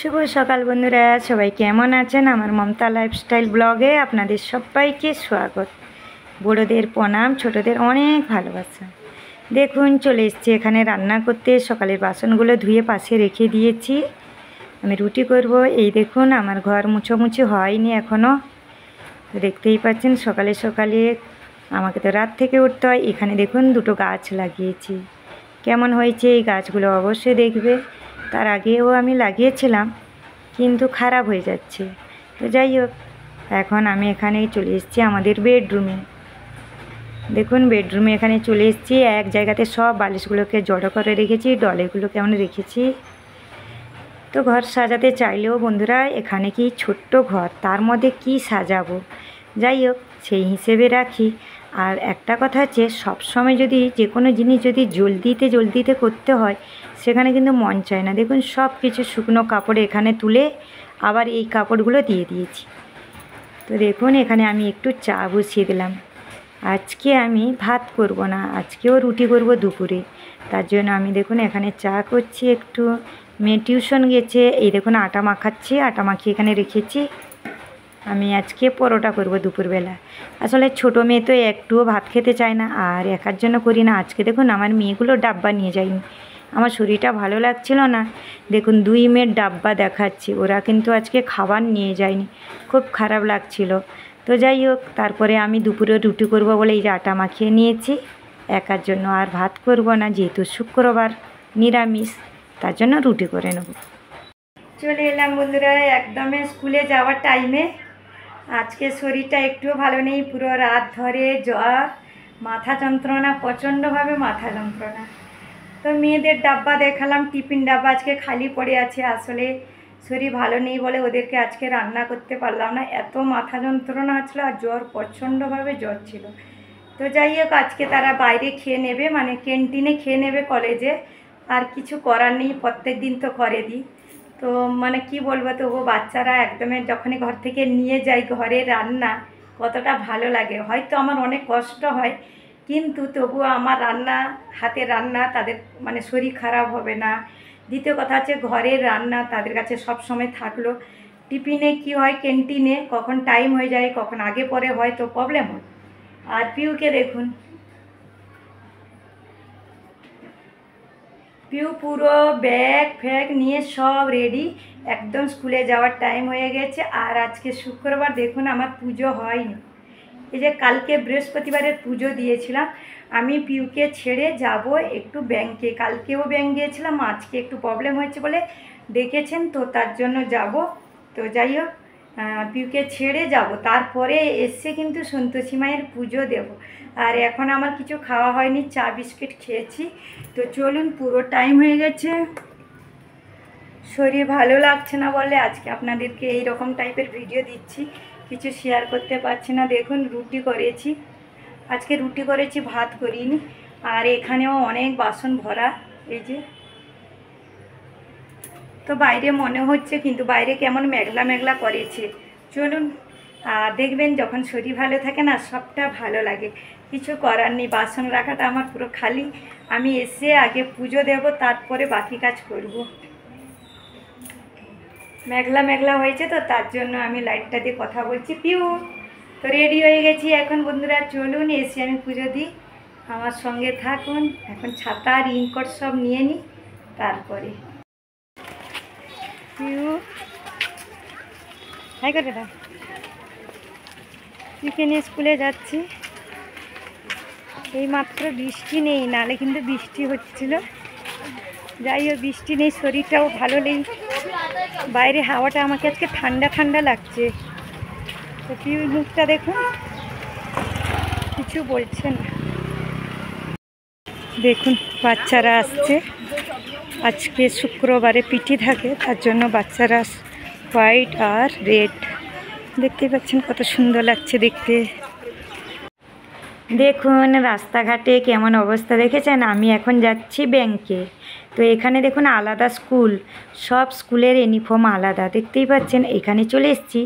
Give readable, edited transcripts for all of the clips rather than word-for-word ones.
শুভ সকাল বন্ধুরা, সবাই কেমন আছেন? আমার মমতা লাইফস্টাইল ব্লগে আপনাদের সবাইকে স্বাগত। বড়োদের প্রণাম, ছোটদের অনেক ভালোবাসা। দেখুন চলে এসেছি এখানে রান্না করতে। সকালের বাসনগুলো ধুয়ে পাশে রেখে দিয়েছি। আমি রুটি করব। এই দেখুন আমার ঘর মুছোমুছি হয়নি এখনও, দেখতেই পাচ্ছেন। সকালে সকালে আমাকে তো রাত থেকে উঠতে হয়। এখানে দেখুন দুটো গাছ লাগিয়েছি, কেমন হয়েছে এই গাছগুলো অবশ্যই দেখবে। তার আগেও আমি লাগিয়েছিলাম কিন্তু খারাপ হয়ে যাচ্ছে। তো যাই হোক, এখন আমি এখানে চলে এসেছি আমাদের বেডরুমে। দেখুন বেডরুমে এখানে চলে এসেছি। এক জায়গাতে সব বালিশগুলোকে জড়ো করে রেখেছি, ডলেগুলো কেমন রেখেছি। তো ঘর সাজাতে চাইলেও বন্ধুরা, এখানে কি ছোট্ট ঘর, তার মধ্যে কি সাজাবো। যাই হোক, সেই হিসেবে রাখি। আর একটা কথা হচ্ছে, সবসময় যদি যে কোনো জিনিস যদি জলদিতে করতে হয়, সেখানে কিন্তু মন চায় না। দেখুন সব কিছু শুকনো কাপড় এখানে তুলে আবার এই কাপড়গুলো দিয়ে দিয়েছি। তো দেখুন এখানে আমি একটু চা বসিয়ে দিলাম। আজকে আমি ভাত করব না, আজকেও রুটি করব দুপুরে। তার জন্য আমি দেখুন এখানে চা করছি একটু। মেয়ে টিউশন গেছে, এই দেখুন আটা মাখাচ্ছি, আটা মাখিয়ে এখানে রেখেছি। আমি আজকে পরোটা করব দুপুরবেলা। আসলে ছোটো মেয়ে তো একটুও ভাত খেতে চায় না, আর একার জন্য করি না। আজকে দেখুন আমার মেয়েগুলো ডাব্বা নিয়ে যায়নি, আমার শরীরটা ভালো লাগছিল না। দেখুন 2 মেয়ের ডাব্বা দেখাচ্ছি, ওরা কিন্তু আজকে খাবার নিয়ে যায়নি, খুব খারাপ লাগছিল। তো যাই হোক, তারপরে আমি দুপুরে রুটি করব বলে এই যে আটা মাখিয়ে নিয়েছি একার জন্য। আর ভাত করব না, যেহেতু শুক্রবার নিরামিষ, তার জন্য রুটি করে নেব। চলে এলাম বন্ধুরা একদমই স্কুলে যাওয়ার টাইমে। আজকে শরীরটা একটুও ভালো নেই, পুরো রাত ধরে জ্বর, মাথা যন্ত্রণা, প্রচণ্ডভাবে মাথা যন্ত্রণা। তো মেয়েদের ডাব্বা দেখালাম, টিফিন ডাব্বা আজকে খালি পড়ে আছে। আসলে শরীর ভালো নেই বলে ওদেরকে আজকে রান্না করতে পারলাম না। এত মাথা যন্ত্রণা হচ্ছিলো আর জ্বর, প্রচণ্ডভাবে জ্বর ছিল। তো যাই হোক, আজকে তারা বাইরে খেয়ে নেবে, মানে ক্যান্টিনে খেয়ে নেবে কলেজে। আর কিছু করার নেই, প্রত্যেক দিন তো করে দিই। তো মানে কি বলবো, তবু বাচ্চারা একদমই যখনই ঘর থেকে নিয়ে যায় ঘরে রান্না, কতটা ভালো লাগে। হয়তো আমার অনেক কষ্ট হয়, কিন্তু তবুও আমার রান্না, হাতের রান্না তাদের মানে শরীর খারাপ হবে না। দ্বিতীয় কথা হচ্ছে ঘরের রান্না তাদের কাছে সব সময় থাকলো। টিফিনে কি হয়, ক্যান্টিনে কখন টাইম হয়ে যায়, কখন আগে পরে হয়, তো প্রবলেম হয়। আর পিউকে দেখুন, পিউ পুরো ব্যাগ ফ্যাগ নিয়ে সব রেডি, একদম স্কুলে যাওয়ার টাইম হয়ে গেছে। আর আজকে শুক্রবার, দেখুন আমার পুজো হয়নি। এই যে কালকে বৃহস্পতিবারের পুজো দিয়েছিলাম। আমি পিউকে ছেড়ে যাব একটু ব্যাংকে, কালকেও ব্যাংক গিয়েছিলাম, আজকে একটু প্রবলেম হয়েছে বলে ডেকেছেন, তো তার জন্য যাব। তো যাই হোক, পিউকে ছেড়ে যাব, তারপরে এসে কিন্তু সন্তোষী মায়ের পুজো দেব। আর এখন আমার কিছু খাওয়া হয়নি, চা বিস্কিট খেয়েছি। তো চলুন, পুরো টাইম হয়ে গেছে। শরীর ভালো লাগছে না বলে আজকে আপনাদেরকে এই রকম টাইপের ভিডিও দিচ্ছি, কিছু শেয়ার করতে পারছি না। দেখুন রুটি করেছি, আজকে রুটি করেছি, ভাত করিনি। আর এখানেও অনেক বাসন ভরা, এই যে। তো বাইরে মনে হচ্ছে, কিন্তু বাইরে কেমন মেঘলা মেঘলা করেছে। চলুন, দেখবেন যখন শরীর ভালো থাকে না, সবটা ভালো লাগে। কিছু করার নেই, বাসন রাখাটা আমার পুরো খালি। আমি এসে আগে পুজো দেব, তারপরে বাকি কাজ করব। মেঘলা মেঘলা হয়েছে তো তার জন্য আমি লাইটটা দিয়ে কথা বলছি। পিউ তো রেডি হয়ে গেছি এখন বন্ধুরা, চলুন এসে আমি পুজো দিই, আমার সঙ্গে থাকুন। এখন ছাতা রিনকোট সব নিয়ে নিই, তারপরে পিউ হাই করে দাদা, পিউকে নিয়ে স্কুলে যাচ্ছি। এই মাত্র বৃষ্টি নেই, নালে কিন্তু বৃষ্টি হচ্ছিল। যাই হোক, বৃষ্টি নেই, শরীরটাও ভালো নেই। বাইরে হাওয়াটা আমাকে আজকে ঠান্ডা ঠান্ডা লাগছে। তো পিউর মুখটা দেখুন, কিছু বলছে না। দেখুন বাচ্চারা আসছে, আজকে শুক্রবারে পিটি থাকে, তার জন্য বাচ্চারা হোয়াইট আর রেড, দেখতে পাচ্ছেন কত সুন্দর লাগছে দেখতে। দেখুন রাস্তাঘাটে কেমন অবস্থা দেখেছেন। আমি এখন যাচ্ছি ব্যাংকে। তো এখানে দেখুন আলাদা স্কুল, সব স্কুলের ইউনিফর্ম আলাদা, দেখতেই পাচ্ছেন। এখানে চলে এসেছি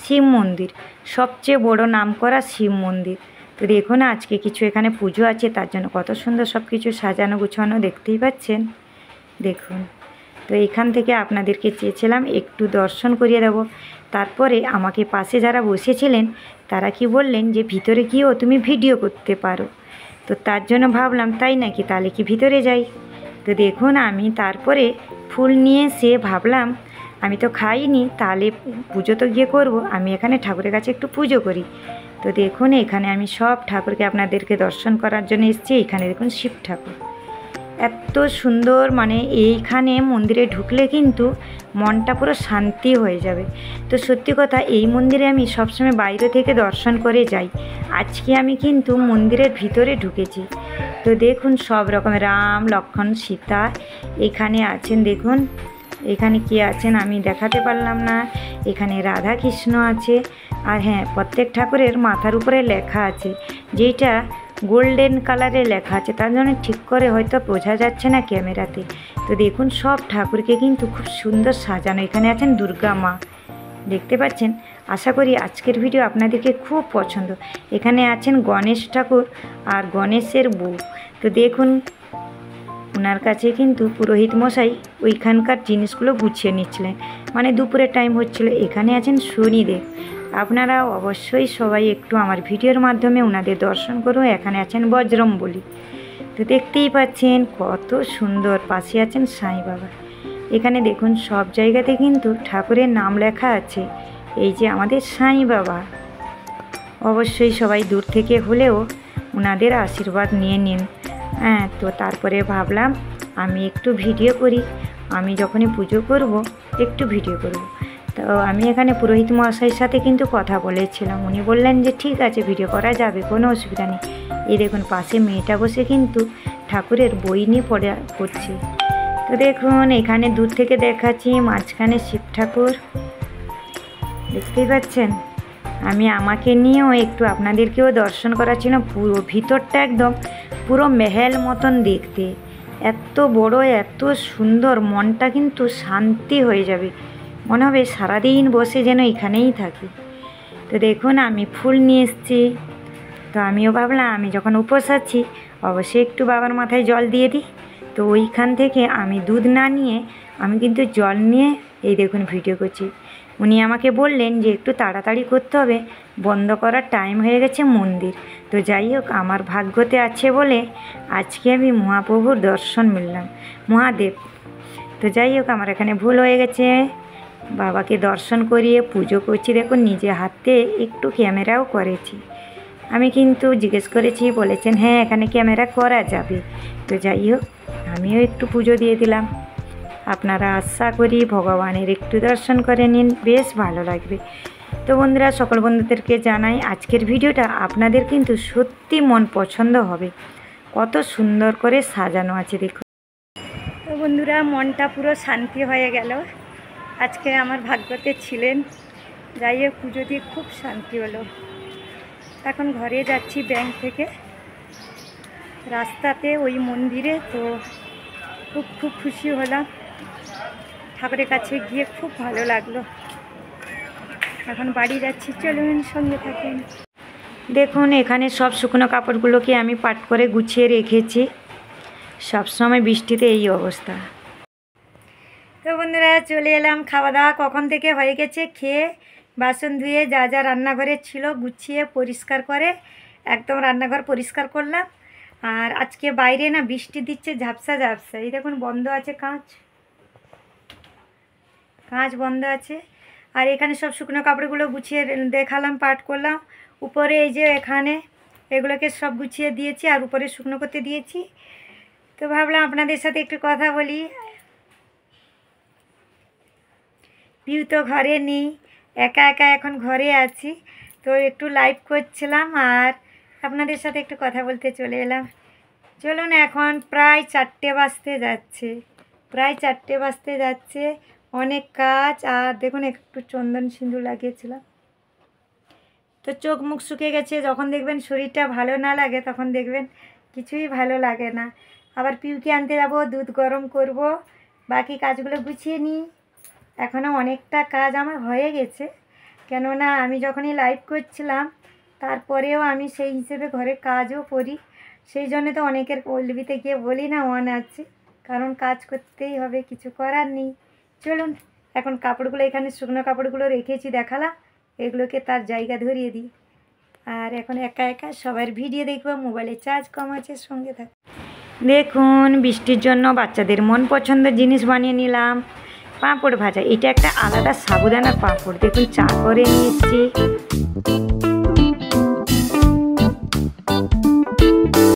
শিব মন্দির, সবচেয়ে বড় নামকরা শিব মন্দির। তো দেখুন আজকে কিছু এখানে পুজো আছে, তার জন্য কত সুন্দর সব কিছু সাজানো গুছানো, দেখতেই পাচ্ছেন। দেখুন তো এখান থেকে আপনাদেরকে চেয়েছিলাম একটু দর্শন করিয়ে দেবো। তারপরে আমাকে পাশে যারা বসেছিলেন তারা কি বললেন যে ভিতরে গিয়েও তুমি ভিডিও করতে পারো। তো তার জন্য ভাবলাম তাই নাকি, তাহলে কি ভিতরে যাই। তো দেখুন আমি তারপরে ফুল নিয়ে এসে ভাবলাম আমি তো খাইনি, তাহলে পুজো তো গিয়ে করব, আমি এখানে ঠাকুরের কাছে একটু পুজো করি। তো দেখুন এখানে আমি সব ঠাকুরকে আপনাদেরকে দর্শন করার জন্য এসেছি। এখানে দেখুন শিব ঠাকুর এত সুন্দর, মানে এইখানে মন্দিরে ঢুকলে কিন্তু মনটা পুরো শান্তি হয়ে যাবে। তো সত্যি কথা, এই মন্দিরে আমি সবসময় বাইরে থেকে দর্শন করে যাই, আজকে আমি কিন্তু মন্দিরের ভিতরে ঢুকেছি। তো দেখুন সব রকমের রাম লক্ষ্মণ সীতা এখানে আছেন। দেখুন এখানে কে আছেন আমি দেখাতে পারলাম না। এখানে রাধা কৃষ্ণ আছে। আর হ্যাঁ, প্রত্যেক ঠাকুরের মাথার উপরে লেখা আছে, যেটা গোল্ডেন কালারে লেখা আছে, তার জন্য ঠিক করে হয়তো বোঝা যাচ্ছে না ক্যামেরাতে। তো দেখুন সব ঠাকুরকে কিন্তু খুব সুন্দর সাজানো। এখানে আছেন দুর্গা মা, দেখতে পাচ্ছেন। আশা করি আজকের ভিডিও আপনাদেরকে খুব পছন্দ। এখানে আছেন গণেশ ঠাকুর আর গণেশের বউ। তো দেখুন ওনার কাছে কিন্তু পুরোহিত মশাই ওইখানকার জিনিসগুলো গুছিয়ে নিচ্ছিলেন, মানে দুপুরের টাইম হচ্ছিল। এখানে আছেন শনিদেব। আপনারা অবশ্যই সবাই একটু আমার ভিডিওর মাধ্যমে ওনাদের দর্শন করুন। এখানে আছেন বজরংবলী। তো দেখতেই পাচ্ছেন কত সুন্দর। পাশে আছেন সাঁই বাবা। এখানে দেখুন সব জায়গাতে কিন্তু ঠাকুরের নাম লেখা আছে, এই যে আমাদের সাঁই বাবা। অবশ্যই সবাই দূর থেকে হলেও ওনাদের আশীর্বাদ নিয়ে নিন। হ্যাঁ, তো তারপরে ভাবলাম আমি একটু ভিডিও করি, আমি যখনই পুজো করব একটু ভিডিও করব। তো আমি এখানে পুরোহিত মশাইয়ের সাথে কিন্তু কথা বলেছিলাম, উনি বললেন যে ঠিক আছে ভিডিও করা যাবে, কোনো অসুবিধা নেই। এই দেখুন পাশে মেয়েটা বসে কিন্তু ঠাকুরের বই নিয়ে পড়ছে। তো দেখুন এখানে দূর থেকে দেখাচ্ছি, মাঝখানে শিব ঠাকুর, দেখতেই পাচ্ছেন। আমি আমাকে নিয়েও একটু আপনাদেরকেও দর্শন করাচ্ছি না। পুরো ভিতরটা একদম পুরো মেহেল মতন দেখতে, এত বড় এত সুন্দর, মনটা কিন্তু শান্তি হয়ে যাবে, মনে হবে সারাদিন বসে যেন এখানেই থাকি। তো দেখুন আমি ফুল নিয়ে এসেছি। তো আমিও ভাবলাম আমি যখন উপোস আছি অবশ্যই একটু বাবার মাথায় জল দিয়ে দিই। তো ওইখান থেকে আমি দুধ না নিয়ে আমি কিন্তু জল নিয়ে এই দেখুন ভিডিও করছি। উনি আমাকে বললেন যে একটু তাড়াতাড়ি করতে হবে, বন্ধ করার টাইম হয়ে গেছে মন্দির। তো যাই হোক আমার ভাগ্যতে আছে বলে আজকে আমি মহাপ্রভুর দর্শন মিললাম, মহাদেব। তো যাই হোক আমার এখানে ভুল হয়ে গেছে, বাবাকে দর্শন করিয়ে পুজো করছি। দেখুন নিজে হাতে একটু ক্যামেরাও করেছি। আমি কিন্তু জিজ্ঞেস করেছি, বলেছেন হ্যাঁ এখানে ক্যামেরা করা যাবে। তো যাই হোক আমিও একটু পুজো দিয়ে দিলাম। আপনারা আশা করি ভগবানের একটু দর্শন করে নিন, বেশ ভালো লাগবে। তো বন্ধুরা সকল বন্ধুদেরকে জানাই আজকের ভিডিওটা আপনাদের কিন্তু সত্যি মন পছন্দ হবে, কত সুন্দর করে সাজানো আছে দেখুন। তো বন্ধুরা মনটা পুরো শান্তি হয়ে গেল, আজকে আমার ভাগ্যতে ছিলেন। যাই হোক পুজো দিয়ে খুব শান্তি হলো। এখন ঘরে যাচ্ছি ব্যাংক থেকে, রাস্তাতে ওই মন্দিরে। তো খুব খুশি হলাম, ঠাকুরের কাছে গিয়ে খুব ভালো লাগলো। এখন বাড়ি যাচ্ছি, চলুন সঙ্গে থাকুন। দেখুন এখানে সব শুকনো কাপড়গুলোকে আমি পাট করে গুছিয়ে রেখেছি, সবসময় বৃষ্টিতে এই অবস্থা। তো বন্ধুরা চলে এলাম, খাওয়া দাওয়া কখন থেকে হয়ে গেছে, খেয়ে বাসন ধুয়ে যা যা রান্নাঘরে ছিল গুছিয়ে পরিষ্কার করে একদম রান্নাঘর পরিষ্কার করলাম। আর আজকে বাইরে না বৃষ্টি দিচ্ছে ঝাপসা ঝাপসা, এই দেখুন বন্ধ আছে কাঁচ বন্ধ আছে। আর এখানে সব শুকনো কাপড়গুলো গুছিয়ে দেখালাম, পাট করলাম। উপরে এই যে এখানে এগুলোকে সব গুছিয়ে দিয়েছি আর উপরে শুকনো করতে দিয়েছি। তো ভাবলাম আপনাদের সাথে একটু কথা বলি। পিউ তো ঘরে নেই, একা একা এখন ঘরে আছি, তো একটু লাইভ করছিলাম আর আপনাদের সাথে একটু কথা বলতে চলে এলাম। চলুন এখন প্রায় 4টে বাজতে যাচ্ছে, অনেক কাজ। আর দেখুন একটু চন্দন সিঁদুর লাগিয়েছিলাম, তো চোখ মুখ শুকিয়ে গেছে। যখন দেখবেন শরীরটা ভালো না লাগে তখন দেখবেন কিছুই ভালো লাগে না। আবার পিউকে আনতে যাব, দুধ গরম করব, বাকি কাজগুলো গুছিয়ে নিই। এখনও অনেকটা কাজ আমার হয়ে গেছে, কেননা আমি যখনই লাইভ করছিলাম তারপরেও আমি সেই হিসেবে ঘরের কাজও করি, সেই জন্য তো অনেকের পল্লবীতে গিয়ে বলি না অন আছে। কারণ কাজ করতেই হবে, কিছু করার নেই। চলুন এখন কাপড়গুলো এখানে শুকনো কাপড়গুলো রেখেছি দেখালাম, এগুলোকে তার জায়গা ধরিয়ে দিই। আর এখন একা একা সবার ভিডিও দেখবো, মোবাইলে চার্জ কম আছে, সঙ্গে থাক। দেখুন বৃষ্টির জন্য বাচ্চাদের মন পছন্দের জিনিস বানিয়ে নিলাম, পাঁপড় ভাজা। এটা একটা আলাদা সাবুদানার পাঁপড়, দেখুন চা করে নিয়ে এসেছি।